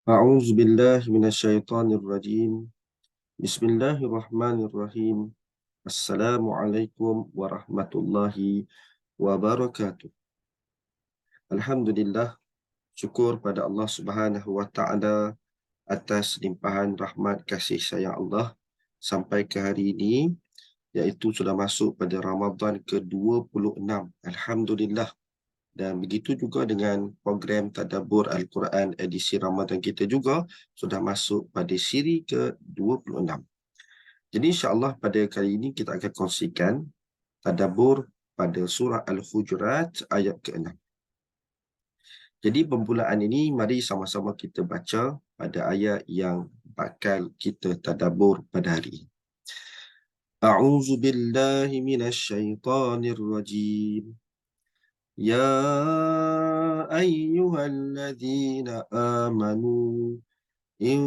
A'udzu billahi minasyaitonir rajim. Bismillahirrahmanirrahim. Assalamualaikum warahmatullahi wabarakatuh. Alhamdulillah, syukur pada Allah Subhanahu wa taala atas limpahan rahmat kasih sayang Allah sampai ke hari ini, iaitu sudah masuk pada Ramadan ke-26. Alhamdulillah. Dan begitu juga dengan program Tadabbur Al-Quran edisi Ramadan kita juga sudah masuk pada siri ke-26. Jadi insya-Allah pada kali ini kita akan kongsikan tadabbur pada surah Al-Hujurat ayat ke-6. Jadi pembulaan ini mari sama-sama kita baca pada ayat yang bakal kita tadabbur pada hari ini. A'udzu billahi minasyaitonir rajim. يا أيها الذين آمنوا إن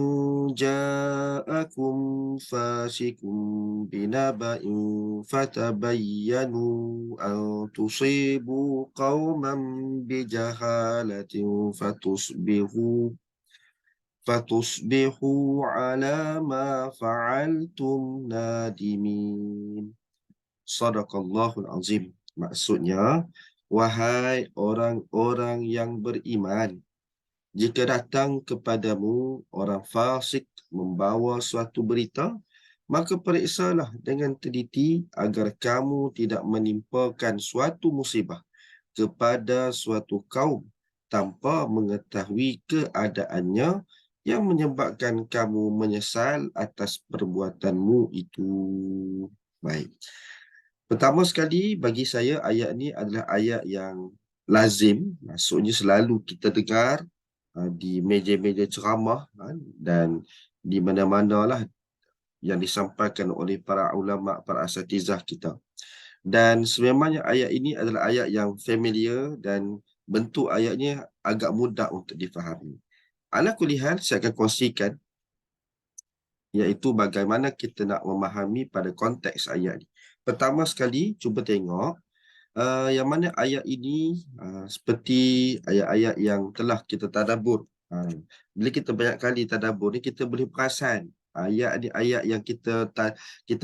جاءكم فاسق بنبأ فتبينوا أن تصيبوا قوما بجهالة فتصبحوا على ما فعلتم نادمين. Sadaqallahul azim. Maksudnya, wahai orang-orang yang beriman, jika datang kepadamu orang fasik membawa suatu berita, maka periksalah dengan teliti agar kamu tidak menimpakan suatu musibah kepada suatu kaum tanpa mengetahui keadaannya yang menyebabkan kamu menyesal atas perbuatanmu itu. Baik. Pertama sekali bagi saya ayat ni adalah ayat yang lazim, maksudnya selalu kita dengar di meja-meja ceramah dan di mana-mana lah yang disampaikan oleh para ulama, para asatizah kita. Dan sememangnya ayat ini adalah ayat yang familiar dan bentuk ayatnya agak mudah untuk difahami. Ala kulli hal, saya akan kongsikan iaitu bagaimana kita nak memahami pada konteks ayat ini. Pertama sekali, cuba tengok yang mana ayat ini seperti ayat-ayat yang telah kita tadabbur. Bila kita banyak kali tadabbur ni, kita boleh perasan ayat yang kita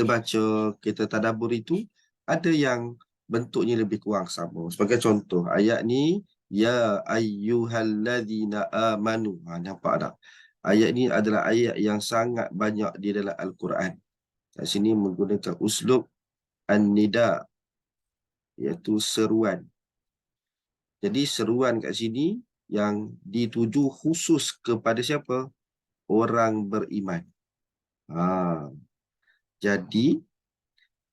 baca, kita tadabbur itu ada yang bentuknya lebih kurang sama. Sebagai contoh, ayat ni, ya ayyuhalladzina amanu. Nampak tak? Ayat ni adalah ayat yang sangat banyak di dalam Al-Quran. Kat sini menggunakan uslub an-nida, iaitu seruan. Jadi seruan kat sini yang dituju khusus kepada siapa? Orang beriman. Jadi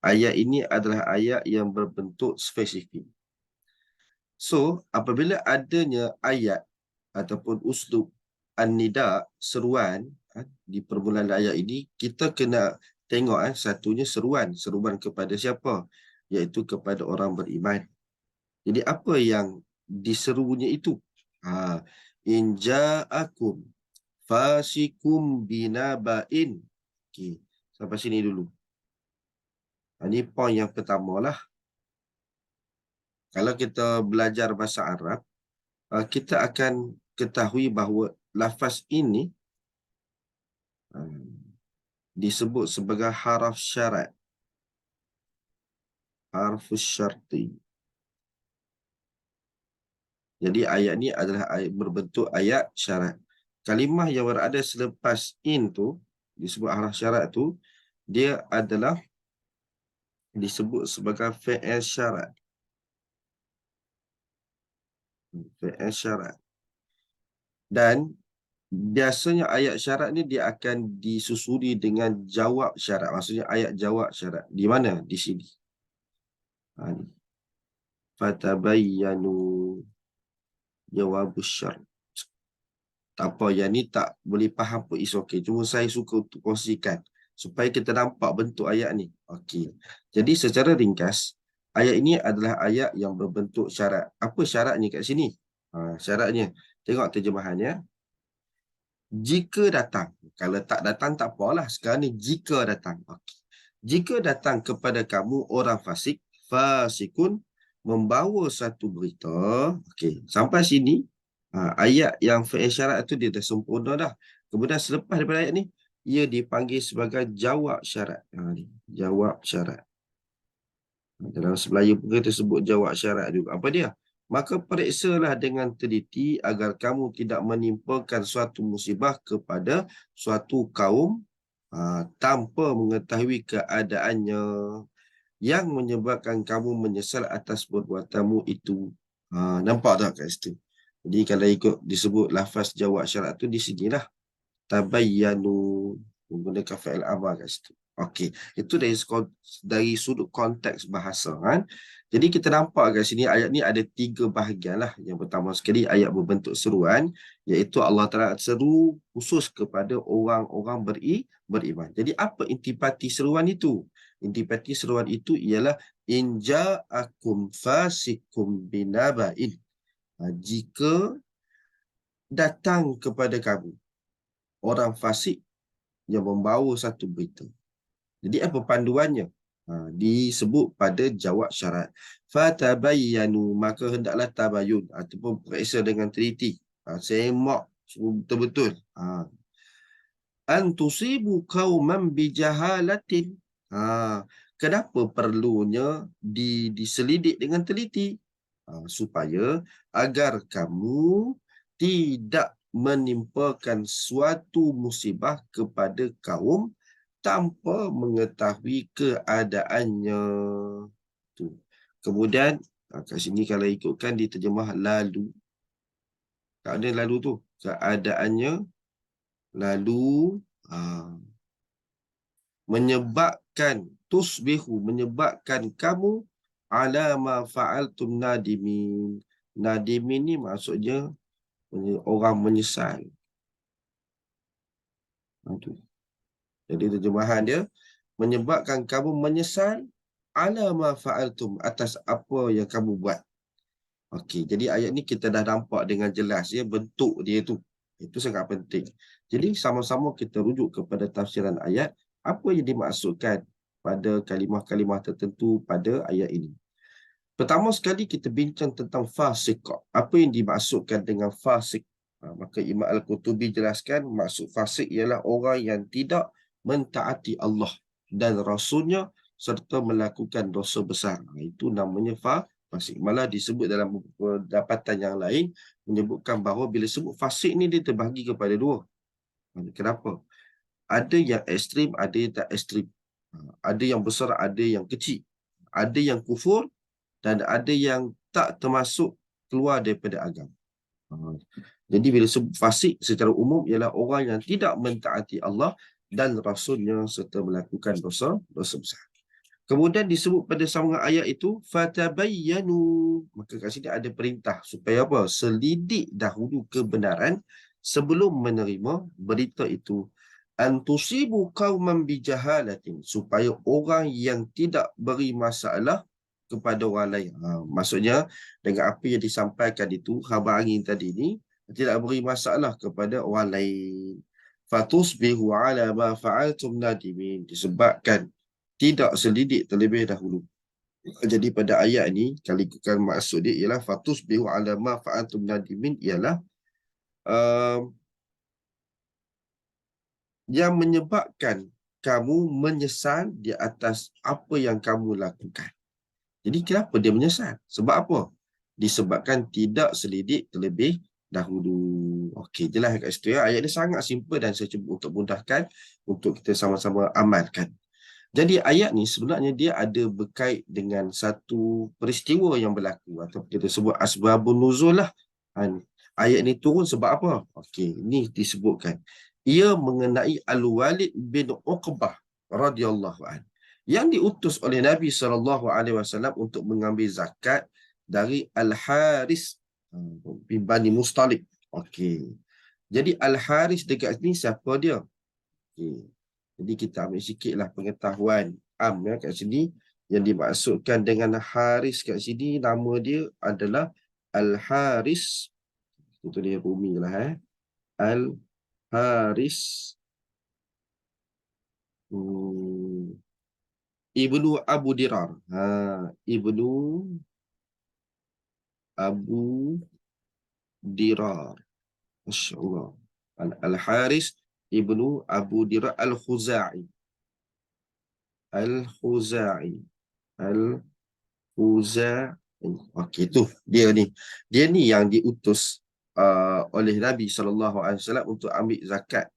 ayat ini adalah ayat yang berbentuk spesifik. So, apabila adanya ayat ataupun uslub an-nida, seruan di permulaan ayat ini, kita kena tengok satunya seruan kepada siapa? Iaitu kepada orang beriman. Jadi apa yang diserunya itu? In ja'akum fasikum binaba'in. Okey, sampai sini dulu. Ini poin yang pertama lah. Kalau kita belajar bahasa Arab, kita akan ketahui bahawa lafaz ini disebut sebagai haraf syarat. Harfus syarti. Jadi ayat ni adalah ayat berbentuk ayat syarat. Kalimah yang berada selepas in tu, disebut haraf syarat tu, dia adalah disebut sebagai fi'il syarat. Fi'il syarat. Dan biasanya ayat syarat ni dia akan disusuli dengan jawab syarat. Maksudnya ayat jawab syarat. Di mana? Di sini. Ni. Fatabayyanu jawabus syarat. Tak apa, yang ni tak boleh faham pun is okay. Cuma saya suka untuk kongsikan supaya kita nampak bentuk ayat ni. Okey. Jadi secara ringkas, ayat ini adalah ayat yang berbentuk syarat. Apa syaratnya kat sini? Syaratnya, tengok terjemahannya. Jika datang. Kalau tak datang tak apalah. Sekarang ni jika datang. Okey. Jika datang kepada kamu orang fasik, fasikun, membawa satu berita. Okey, sampai sini Ayat yang fi'il syarat itu dia dah sempurna dah. Kemudian selepas daripada ayat ni, ia dipanggil sebagai jawab syarat. Jawab syarat. Dalam Melayu pun kita sebut jawab syarat juga. Apa dia? Maka periksalah dengan teliti agar kamu tidak menimpakan suatu musibah kepada suatu kaum tanpa mengetahui keadaannya yang menyebabkan kamu menyesal atas perbuatanmu itu. Nampak tak kat situ? Jadi kalau ikut disebut lafaz jawab syarat tu di sinilah. Tabayyanu, menggunakan fa'il amar kat situ. Okey, itu dari sudut konteks bahasa kan. Jadi kita nampak kat sini ayat ni ada 3 bahagian lah. Yang pertama sekali ayat berbentuk seruan, iaitu Allah Ta'ala seru khusus kepada orang-orang beriman. Jadi apa intipati seruan itu? Intipati seruan itu ialah in ja'akum fasikum binaba'in. Jika datang kepada kamu orang fasik yang membawa satu berita. Jadi apa panduannya? Disebut pada jawab syarat. Fatabayyanu, maka hendaklah tabayun ataupun periksa dengan teliti. Semak betul-betul. Antusibu qauman bijahalatin. Kenapa perlunya diselidik dengan teliti? Supaya agar kamu tidak menimpakan suatu musibah kepada kaum tanpa mengetahui keadaannya. Tu. Kemudian kat sini kalau ikutkan diterjemah lalu. Tak ada lalu tu. Keadaannya lalu menyebabkan menyebabkan kamu ala ma fa'altum nadimin. Nadimin ni maksudnya orang menyesal. Jadi terjemahan dia menyebabkan kamu menyesal ala ma fa'altum, atas apa yang kamu buat. Okey, jadi ayat ni kita dah nampak dengan jelas ya bentuk dia tu. Itu sangat penting. Jadi sama-sama kita rujuk kepada tafsiran ayat, apa yang dimaksudkan pada kalimah-kalimah tertentu pada ayat ini. Pertama sekali kita bincang tentang fasik. Apa yang dimaksudkan dengan fasik? Maka Imam Al-Qutubi jelaskan maksud fasik ialah orang yang tidak mentaati Allah dan Rasulnya serta melakukan dosa besar. Itu namanya fasik. Malah disebut dalam pendapatan yang lain menyebutkan bahawa bila sebut fasik ni dia terbahagi kepada dua. Kenapa? Ada yang ekstrim, ada yang tak ekstrim. Ada yang besar, ada yang kecil. Ada yang kufur dan ada yang tak termasuk keluar daripada agama. Jadi bila sebut fasik secara umum ialah orang yang tidak mentaati Allah dan Rasulnya serta melakukan dosa besar. Kemudian disebut pada sambungan ayat itu fatabayyanu. Maka kat sini ada perintah supaya apa? Selidik dahulu kebenaran sebelum menerima berita itu. Antusibu qauman bijahalatin, supaya orang yang tidak beri masalah kepada orang lain. Maksudnya dengan apa yang disampaikan itu khabar angin tadi ni tidak beri masalah kepada orang lain. Fatusbihu ala ma fa'altum nadimin, disebabkan tidak selidik terlebih dahulu. Jadi pada ayat ni kalau ikutkan maksud dia ialah fatusbihu ala ma fa'altum nadimin ialah yang menyebabkan kamu menyesal di atas apa yang kamu lakukan. Jadi kenapa dia menyesal? Sebab apa? Disebabkan tidak selidik terlebih dahulu. Okey, jelas kat situ ya. Ayat ini sangat simple dan saya cuba untuk mudahkan untuk kita sama-sama amalkan. Jadi ayat ni sebenarnya dia ada berkait dengan satu peristiwa yang berlaku atau kita sebut asbabun nuzul lah. Ayat ni turun sebab apa? Okey, ini disebutkan. Ia mengenai Al-Walid bin Uqbah radhiyallahu anhu yang diutus oleh Nabi SAW untuk mengambil zakat dari Al-Haris bin Bani Mustalib. Okey. Jadi Al-Haris dekat sini siapa dia? Okey. Jadi kita ambil sikitlah pengetahuan ya kat sini. Yang dimaksudkan dengan Haris kat sini, nama dia adalah Al-Haris. Itu dia Rumi lah Al-Haris Ibnu Abu Dirar. Ibnu Abu Dirar. Masya Allah. Al-Haris ibnu Abu Dirar Al-Khuza'i. Al-Khuza'i. Al-Khuza'i. Okey, tu dia ni. Dia ni yang diutus oleh Nabi SAW untuk ambil zakat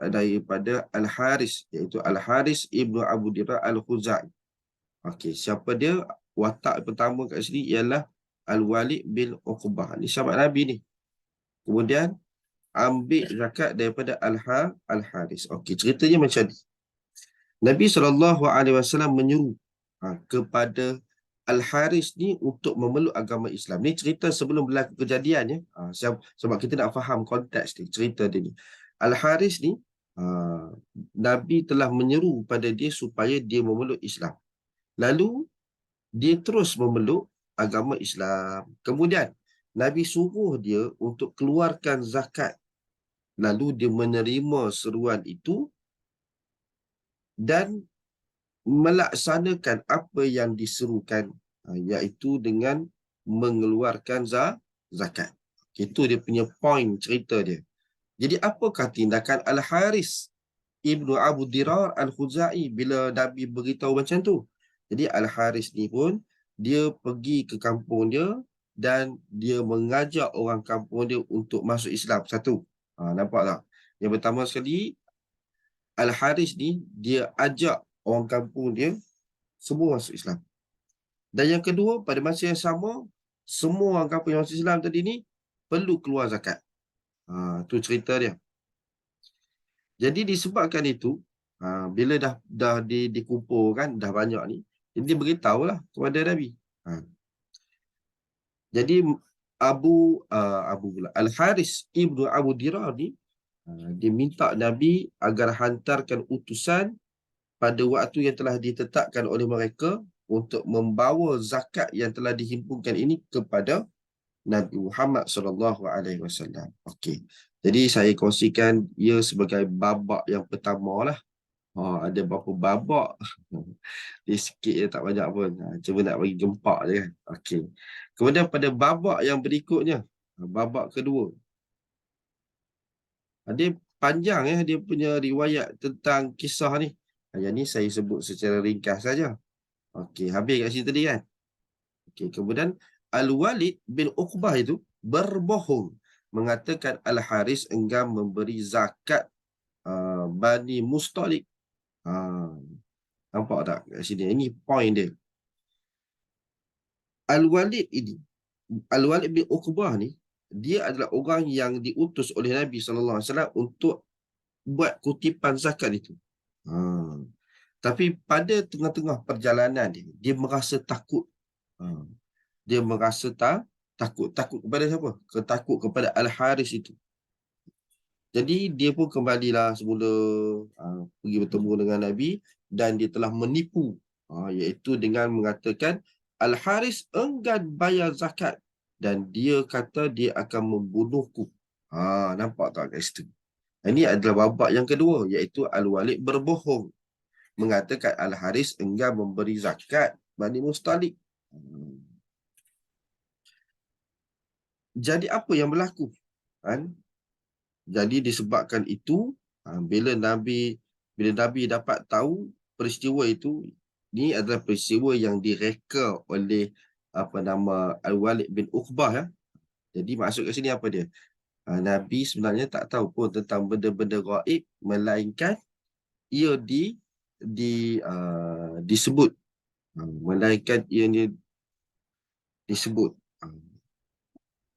daripada Al-Haris, iaitu Al-Haris ibnu Abu Dirar Al-Khuza'i. Okey, siapa dia? Watak pertama kat sini ialah Al-Walid bin Uqbah. Ni sahabat Nabi ni. Kemudian ambil zakat daripada Al-Haris. Okey, ceritanya macam ni. Nabi SAW menyuruh kepada Al-Haris ni untuk memeluk agama Islam. Ni cerita sebelum berlaku kejadian ya. Sebab kita nak faham konteks ni, cerita dia ni. Al-Haris ni, Nabi telah menyeru pada dia supaya dia memeluk Islam. Lalu, dia terus memeluk agama Islam. Kemudian, Nabi suruh dia untuk keluarkan zakat. Lalu, dia menerima seruan itu dan melaksanakan apa yang diserukan, iaitu dengan mengeluarkan zakat. Itu dia punya point cerita dia. Jadi apakah tindakan Al-Haris ibnu Abu Dirar Al-Khuza'i bila Nabi beritahu macam tu? Jadi Al-Haris ni pun dia pergi ke kampung dia dan dia mengajak orang kampung dia untuk masuk Islam. Satu. Nampak tak? Yang pertama sekali, Al-Haris ni dia ajak orang kampung dia semua masuk Islam. Dan yang kedua, pada masa yang sama, semua orang kampung yang masuk Islam tadi ni perlu keluar zakat. Tu cerita dia. Jadi disebabkan itu, bila dah dikumpulkan, dah banyak ni, jadi dia beritahulah kepada Nabi. Jadi Al-Haris ibnu Abu Dirar ni, dia minta Nabi agar hantarkan utusan pada waktu yang telah ditetapkan oleh mereka untuk membawa zakat yang telah dihimpunkan ini kepada Nabi Muhammad SAW. Okey. Jadi saya kongsikan ia sebagai babak yang pertama lah. Ada berapa babak? Dia sikit je, tak banyak pun. Cuma nak bagi gempak je kan. Okey. Kemudian pada babak yang berikutnya, babak kedua. Dia panjang ya, dia punya riwayat tentang kisah ni. Yang ni saya sebut secara ringkas saja. Okey, habis kat sini tadi kan. Okey, kemudian Al-Walid bin Uqbah itu berbohong mengatakan Al-Haris enggan memberi zakat Bani Mustalik. Nampak tak kat sini? Ini point dia. Al-Walid bin Uqbah ni, dia adalah orang yang diutus oleh Nabi SAW untuk buat kutipan zakat itu. Tapi pada tengah-tengah perjalanan dia merasa takut. Dia merasa takut. Takut kepada siapa? Takut kepada Al-Haris itu. Jadi dia pun kembalilah semula pergi bertemu dengan Nabi dan dia telah menipu, iaitu dengan mengatakan Al-Haris enggan bayar zakat dan dia kata dia akan membunuhku. Nampak tak kat situ? Ini adalah babak yang kedua, iaitu Al-Walid berbohong mengatakan Al-Haris enggan memberi zakat Bani Mustalik. Jadi apa yang berlaku? Jadi disebabkan itu, bila Nabi dapat tahu peristiwa itu, ini adalah peristiwa yang direka oleh Al-Walid bin Uqbah ya. Jadi maksud kat sini apa dia? Nabi sebenarnya tak tahu pun tentang benda-benda gaib, melainkan ia disebut, melainkan ia disebut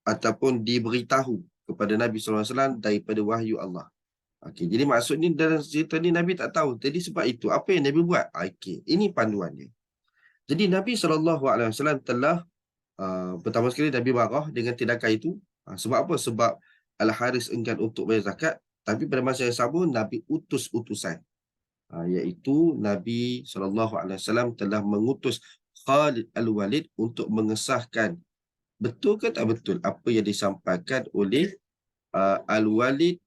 ataupun diberitahu kepada Nabi SAW daripada wahyu Allah. Okey, jadi maksudnya dalam cerita ni Nabi tak tahu. Jadi sebab itu apa yang Nabi buat? Okey, ini panduan dia. Jadi Nabi SAW telah pertama sekali Nabi marah dengan tindakan itu. Sebab apa? Sebab Al-Haris enggan untuk bayar zakat. Tapi pada masa yang sama Nabi utus utusan, iaitu Nabi SAW telah mengutus Khalid Al-Walid untuk mengesahkan betul ke tak betul apa yang disampaikan oleh Al-Walid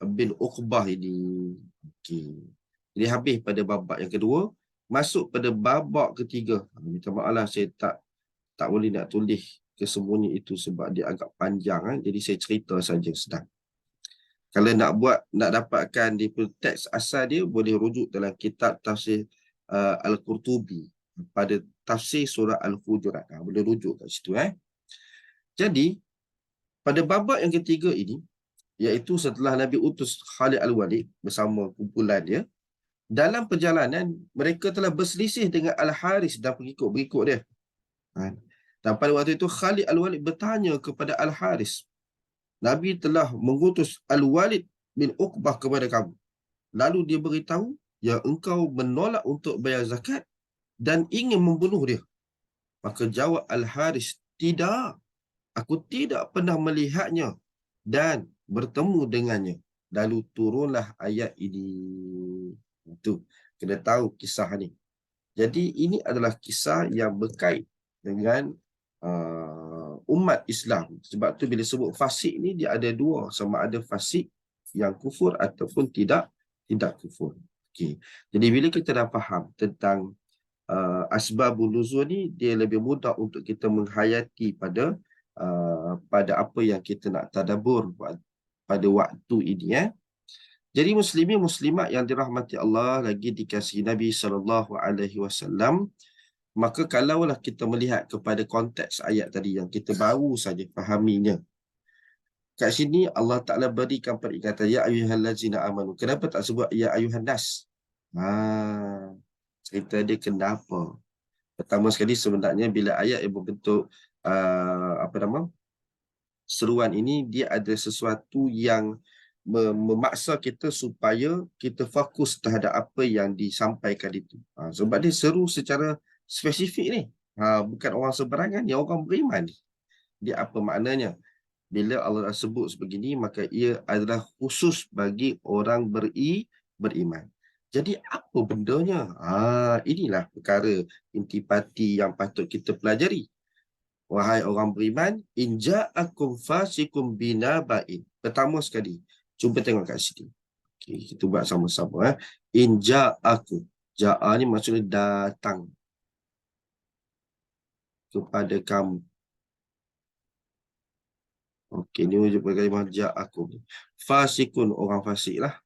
bin Uqbah ini. Okey. Jadi habis pada babak yang kedua, masuk pada babak ketiga. Minta maaf lah saya tak boleh nak tulis kesemuanya itu sebab dia agak panjang, jadi saya cerita saja sedang. Kalau nak dapatkan di teks asal dia, boleh rujuk dalam kitab tafsir Al-Qurtubi pada tafsir surah Al-Hujurat. Boleh rujuk kat situ. Jadi, pada babak yang ketiga ini, iaitu setelah Nabi utus Khalid Al-Walid bersama kumpulan dia, dalam perjalanan, mereka telah berselisih dengan Al-Haris dan pengikut-pengikut dia. Dan pada waktu itu, Khalid Al-Walid bertanya kepada Al-Haris, Nabi telah mengutus Al-Walid bin Uqbah kepada kamu. Lalu dia beritahu, yang engkau menolak untuk bayar zakat dan ingin membunuh dia. Maka jawab Al-Haris, tidak. Aku tidak pernah melihatnya dan bertemu dengannya. Lalu turunlah ayat ini. Itu, kena tahu kisah ni. Jadi ini adalah kisah yang berkait dengan umat Islam. Sebab tu bila sebut fasik ni, dia ada dua. Sama ada fasik yang kufur ataupun tidak kufur. Okay. Jadi bila kita dah faham tentang asbabun nuzul ni, dia lebih mudah untuk kita menghayati pada apa yang kita nak tadabbur pada waktu ini. Jadi muslimin muslimat yang dirahmati Allah, lagi dikasihi Nabi SAW, maka kalaulah kita melihat kepada konteks ayat tadi yang kita baru saja fahaminya, kat sini Allah Ta'ala berikan peringatan, ya ayyuhallazina amanu. Kenapa tak sebut ya ayyuhan nas? Cerita dia kenapa? Pertama sekali, sebenarnya bila ayat yang berbentuk seruan ini, dia ada sesuatu yang memaksa kita supaya kita fokus terhadap apa yang disampaikan itu. Sebab dia seru secara spesifik ni. Bukan orang seberangan, yang orang beriman. Dia apa maknanya? Bila Allah sebut sebegini, maka ia adalah khusus bagi orang beriman. Jadi apa bendanya? Inilah perkara intipati yang patut kita pelajari. Wahai orang beriman, in ja'akum fasikum binaba'in. Pertama sekali, cuba tengok kat sini. Okay, kita buat sama-sama. In ja'akum. Ja'a ni maksudnya datang kepada kamu. Okey, ni wujud kalimah ja'akum. Fasikun, orang fasik lah.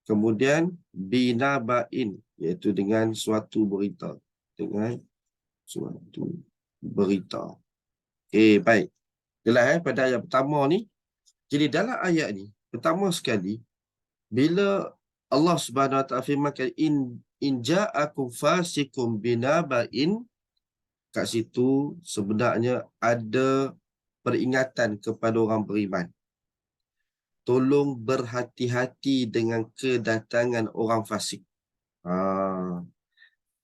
Kemudian binaba'in, iaitu dengan suatu berita. Dengan suatu berita. Baik. Jelas pada ayat pertama ni. Jadi dalam ayat ni, pertama sekali, bila Allah Subhanahu Wa Taala firmankan in ja'akum fasikum binaba'in, kat situ sebenarnya ada peringatan kepada orang beriman. Tolong berhati-hati dengan kedatangan orang fasik.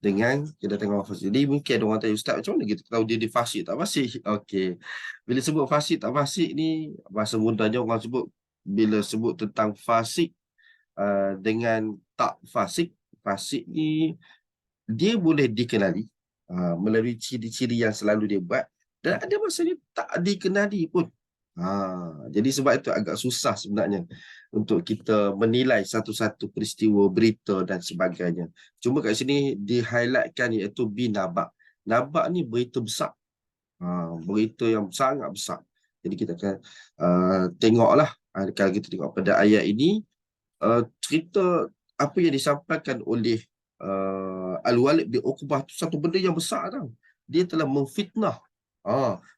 Dengan kedatangan orang fasik. Jadi mungkin ada orang tanya, Ustaz, macam mana kita tahu dia fasik tak fasik? Okey. Bila sebut fasik tak fasik ni, bahasa mudahnya orang sebut, bila sebut tentang fasik dengan tak fasik, fasik ni dia boleh dikenali melalui ciri-ciri yang selalu dia buat, dan ada masa ni tak dikenali pun. Jadi sebab itu agak susah sebenarnya untuk kita menilai satu-satu peristiwa, berita dan sebagainya. Cuma kat sini di-highlightkan iaitu binabak. Nabak ni berita besar. Berita yang sangat besar. Jadi kita akan tengoklah, kalau kita tengok pada ayat ini, cerita apa yang disampaikan oleh Al-Walid bin Uqbah tu satu benda yang besar tau. Dia telah memfitnah.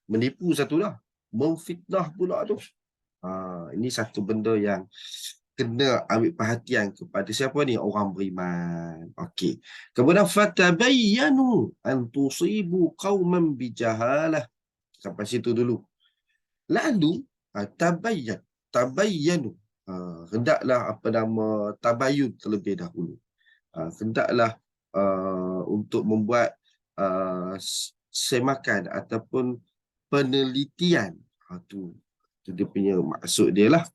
Menipu satu dah. Memfitnah pula tu. Ini satu benda yang kena ambil perhatian kepada siapa ni? Orang beriman. Okey. Kemudian fatabayyanu an tusibu qauman bijahalah. Sampai situ dulu. Lalu tabayyanu. Hendaklah tabayyun terlebih dahulu. Hendaklah untuk membuat semakan ataupun penelitian. Itu dia punya maksud dia lah.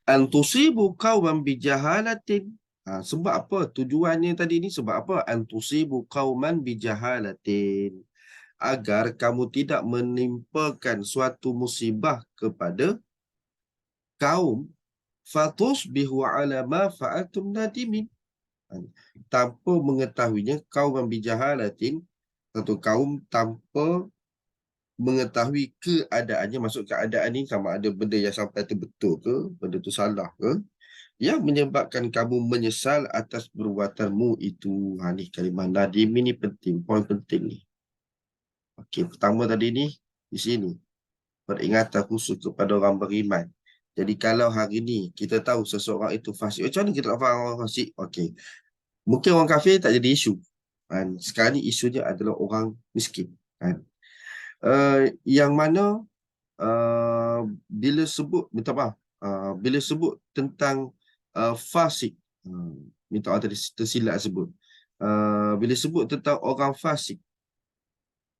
Antusibu qauman bijahalatin. Sebab apa tujuannya tadi ni? Sebab apa? Antusibu qauman bijahalatin. Agar kamu tidak menimpakan suatu musibah kepada kaum fatusbihu ala ma fa'atum nadimin. Tanpa mengetahuinya, kaum bijahalatin, satu kaum tanpa mengetahui keadaannya, maksud keadaan ni sama ada benda yang sampai tu betul ke, benda tu salah ke, yang menyebabkan kamu menyesal atas perbuatanmu itu. Ni kalimah nadim ni penting, poin penting ni. Okey, pertama tadi ni, di sini, peringatan khusus kepada orang beriman. Jadi kalau hari ni kita tahu seseorang itu fasik, macam mana kita nak faham orang fasik? Okey, mungkin orang kafir tak jadi isu. Kan? Sekarang ni isunya adalah orang miskin. Kan? Yang mana bila sebut, minta maaf, bila sebut tentang fasik, minta maaf tadi tersilap sebut. Bila sebut tentang orang fasik,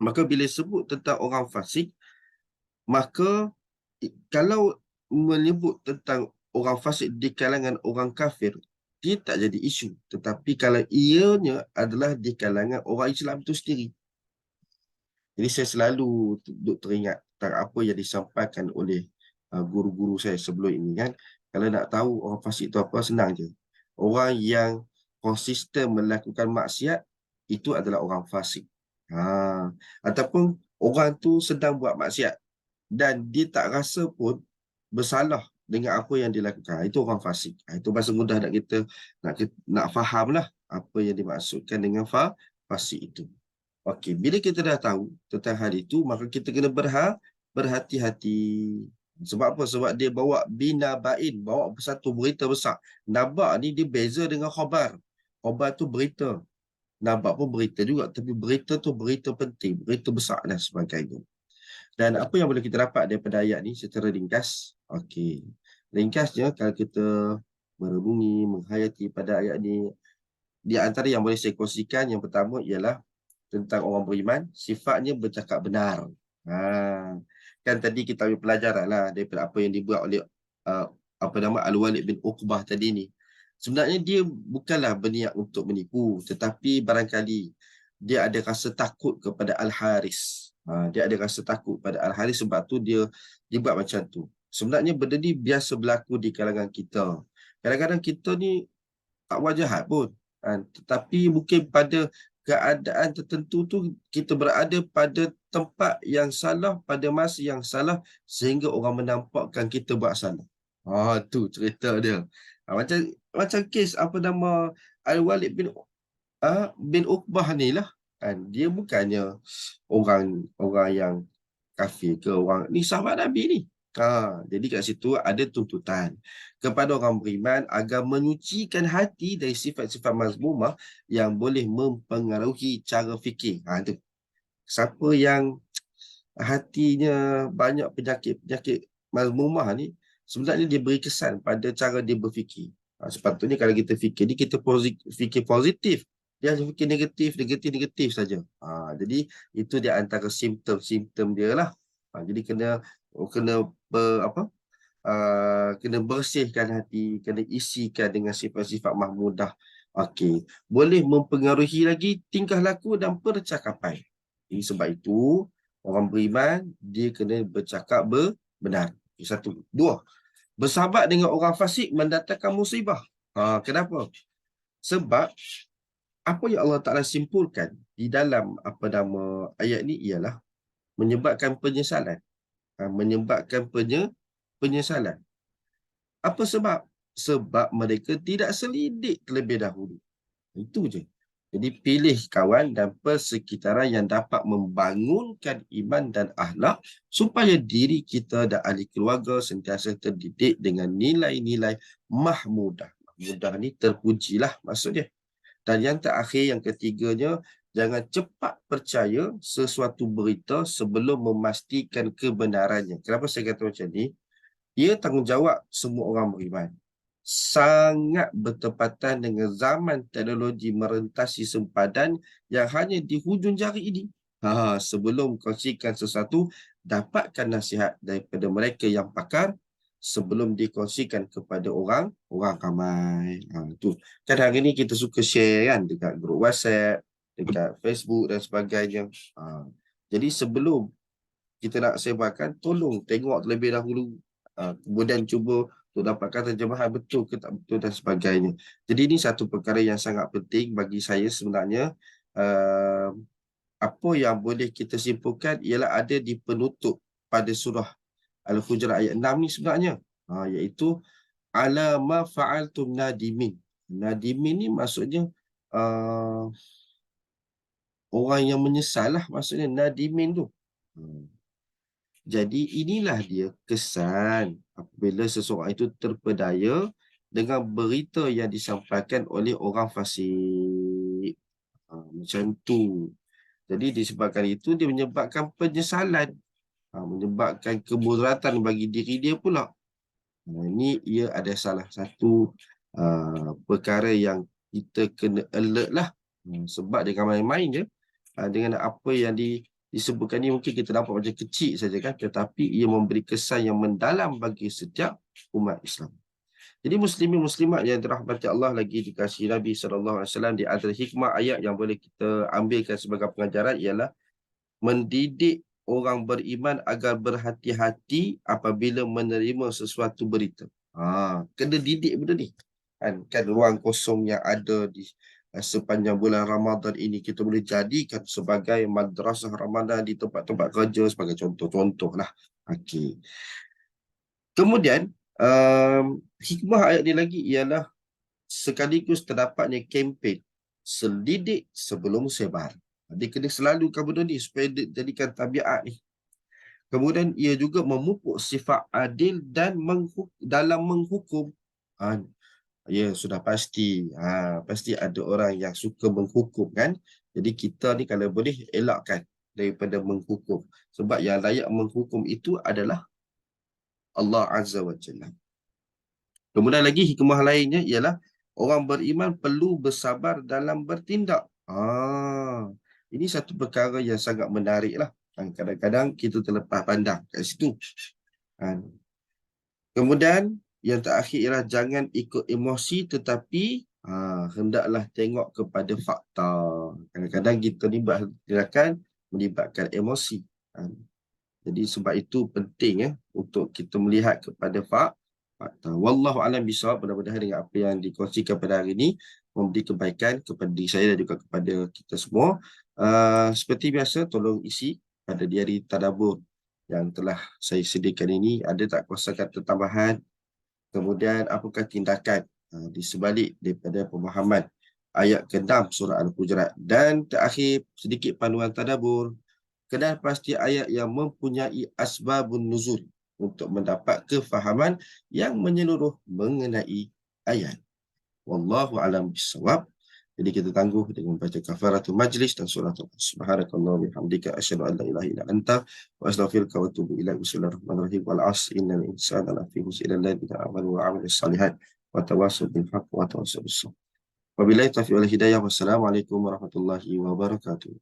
maka bila sebut tentang orang fasik, maka kalau menyebut tentang orang fasik di kalangan orang kafir, dia tak jadi isu. Tetapi kalau ianya adalah di kalangan orang Islam itu sendiri. Jadi saya selalu duk teringat tentang apa yang disampaikan oleh guru-guru saya sebelum ini kan. Kalau nak tahu orang fasik itu apa, senang je. Orang yang konsisten melakukan maksiat, itu adalah orang fasik. Ataupun orang tu sedang buat maksiat dan dia tak rasa pun bersalah dengan apa yang dilakukan. Itu orang fasik. Itu bahasa mudah nak kita nak faham lah apa yang dimaksudkan dengan fasik itu. Okey, bila kita dah tahu tentang hal itu, maka kita kena berhati-hati. Sebab apa? Sebab dia bawa binabain, bawa satu berita besar. Naba ni dia beza dengan khabar. Khabar tu berita. Naba pun berita juga, tapi berita tu berita penting, berita besar dan sebagainya. Dan apa yang boleh kita dapat daripada ayat ni secara ringkas? Okey. Ringkasnya kalau kita merenungi, menghayati pada ayat ni, di antara yang boleh saya kongsikan, yang pertama ialah tentang orang beriman, sifatnya bercakap benar. Kan tadi kita ambil pelajaran lah daripada apa yang dibuat oleh apa nama Al-Walid bin Uqbah tadi ni. Sebenarnya dia bukanlah berniat untuk menipu, tetapi barangkali dia ada rasa takut kepada Al-Haris. Dia ada rasa takut pada Al-Haris, sebab tu dia buat macam tu. Sebenarnya benda ni biasa berlaku di kalangan kita. Kadang-kadang kita ni tak buat jahat pun. Tetapi mungkin pada keadaan tertentu tu kita berada pada tempat yang salah pada masa yang salah sehingga orang menampakkan kita buat salah. Tu cerita dia. Macam kes apa nama Al-Walid bin Uqbah ni lah. Dia bukannya orang yang kafir ke, orang ni sahabat Nabi ni. Jadi kat situ ada tuntutan kepada orang beriman agar menyucikan hati dari sifat-sifat mazmumah yang boleh mempengaruhi cara fikir. Tu. Siapa yang hatinya banyak penyakit mazmumah ni, sebenarnya dia beri kesan pada cara dia berfikir. Sepatutnya kalau kita fikir ni, kita fikir positif. Dia hanya fikir negatif saja. Jadi itu dia antara simptom-simptom dia lah. Jadi kena kena bersihkan hati, kena isikan dengan sifat-sifat mahmudah. Okey, boleh mempengaruhi lagi tingkah laku dan percakapan. Jadi sebab itu orang beriman dia kena bercakap benar. Satu, dua. Bersahabat dengan orang fasik mendatangkan musibah. Kenapa? Sebab apa yang Allah Ta'ala simpulkan di dalam apa nama ayat ni ialah menyebabkan penyesalan. Menyebabkan penyesalan. Apa sebab? Sebab mereka tidak selidik terlebih dahulu. Itu je. Jadi pilih kawan dan persekitaran yang dapat membangunkan iman dan akhlak supaya diri kita dan ahli keluarga sentiasa terdidik dengan nilai-nilai mahmudah. Mahmudah ni terpujilah maksudnya. Dan yang terakhir, yang ketiganya, jangan cepat percaya sesuatu berita sebelum memastikan kebenarannya. Kenapa saya kata macam ni? Ia tanggungjawab semua orang beriman. Sangat bertepatan dengan zaman teknologi merentasi sempadan yang hanya di hujung jari ini. Sebelum kongsikan sesuatu, dapatkan nasihat daripada mereka yang pakar sebelum dikongsikan kepada orang ramai. Tu. Kan hari ni kita suka share kan dekat grup WhatsApp, dekat Facebook dan sebagainya. Jadi sebelum kita nak sebarkan, tolong tengok terlebih dahulu. Kemudian cuba untuk dapatkan terjemahan betul ke tak betul dan sebagainya. Jadi ini satu perkara yang sangat penting bagi saya sebenarnya. apa yang boleh kita simpulkan ialah ada di penutup pada surah Al-Hujurat ayat 6 ni sebenarnya. Iaitu ala ma fa'altum nadimin. Nadimin ni maksudnya uh, orang yang menyesal lah, maksudnya nadimin tu. Jadi inilah dia kesan apabila seseorang itu terpedaya dengan berita yang disampaikan oleh orang fasik. Macam tu. Jadi disebabkan itu dia menyebabkan penyesalan, menyebabkan kemudaratan bagi diri dia pula. Ini ia ada salah satu perkara yang kita kena alert lah. Sebab dengan main-main je, dengan apa yang disebutkan ni mungkin kita nampak macam kecil saja kan, tetapi ia memberi kesan yang mendalam bagi setiap umat Islam. Jadi muslimin muslimat yang dirahmati Allah lagi dikasihi Nabi SAW, di antara hikmah ayat yang boleh kita ambilkan sebagai pengajaran ialah mendidik orang beriman agar berhati-hati apabila menerima sesuatu berita. Kena didik benda ni. Kan ruang kosong yang ada di sepanjang bulan Ramadan ini kita boleh jadikan sebagai madrasah Ramadan di tempat-tempat kerja sebagai contoh-contoh lah. Okey. Kemudian hikmah ayat ni lagi ialah sekaligus terdapatnya kempen selidik sebelum sebar. Dia kena selalukan benda ni supaya jadikan tabiat ni. Kemudian ia juga memupuk sifat adil dan dalam menghukum. Ya, sudah pasti. Pasti ada orang yang suka menghukum kan. Jadi kita ni kalau boleh elakkan daripada menghukum. Sebab yang layak menghukum itu adalah Allah Azza wa Jalla. Kemudian lagi hikmah lainnya ialah orang beriman perlu bersabar dalam bertindak. Ini satu perkara yang sangat menarik lah. Kadang-kadang kita terlepas pandang kat situ. Kemudian yang terakhir ialah jangan ikut emosi tetapi hendaklah tengok kepada fakta. Kadang-kadang kita ni buat tindakan melibatkan emosi. Jadi sebab itu penting untuk kita melihat kepada fakta. Wallahu a'lam bishawab. Mudah-mudahan dengan apa yang dikongsikan pada hari ini memberi kebaikan kepada diri saya dan juga kepada kita semua. Seperti biasa, tolong isi pada diari tadabbur yang telah saya sediakan ini. Ada tak kosakata tambahan? Kemudian apakah tindakan di sebalik daripada pemahaman ayat ke-6 surah Al-Hujurat? Dan terakhir, sedikit panduan tadabbur. Kenal pasti ayat yang mempunyai asbabun nuzul untuk mendapat kefahaman yang menyeluruh mengenai ayat. Wallahu a'lam bishawab. Jadi kita tangguh dengan baca kafaratul majlis dan surah Subhanakallah bihamdika asyhadu an la ilaha illa anta wa astaghfiruka wa atubu ilaik. Bismillahirrahmanirrahim. Wal 'asri innal insana lafi khusr illa alladziina aamanu wa 'amilus shalihat wa tawassaw bil haqqi wa tawassaw bis sabr. Wabillahi taufiq wal hidayah. Wassalamualaikum warahmatullahi wabarakatuh.